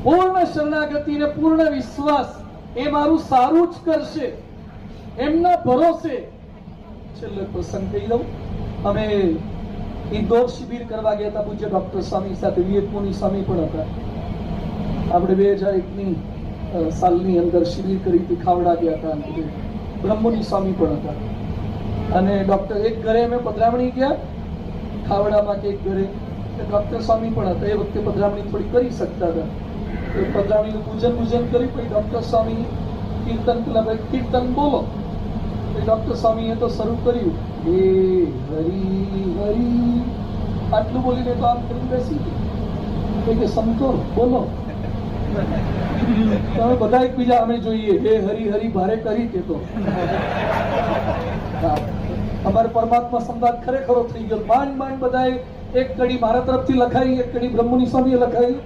પૂર્ણ શરણાગતિ ને પૂર્ણ વિશ્વાસ એ મારું સારું જ કરશે એમના ભરોસે છેલ્લો પ્રસંગ કહી દઉં. અમે ઇન્દોર શિબિર કરવા ગયા હતા પૂજ્ય ડોક્ટર સ્વામી સાથે. વિવેક મુનિ સ્વામી પણ હતા. આપણે 2001ની સાલની અંદર શિબિર કરી હતી, ખાવડા ગયા હતા. બ્રહ્મુનિ સ્વામી પણ હતા. અને ડોક્ટર એક ઘરે અમે પધરામણી ગયા ખાવડામાં કે એક ઘરે ડોક્ટર સ્વામી પણ હતા. એ વખતે પધરામણી થોડી કરી શકતા હતા. પધરામણીનું પૂજન કરી પછી ડોક્ટર સ્વામી કીર્તન બોલો. ડોક્ટર સ્વામીએ તો શરૂ કર્યું, હે હરી હરી, આટલું બોલીને તો આમ કરી બેસી ગઈ કે સમતો બોલો. તમે બધા એકબીજા અમે જોઈએ, હે હરી હરી ભારે કરી કે તો અમારે પરમાત્મા સંવાદ ખરેખરો થઈ ગયો. માંડ બધાએ એક કડી મારા તરફથી લખાઈ, એક કડી બ્રહ્મુનિ સ્વામીએ લખાઈ,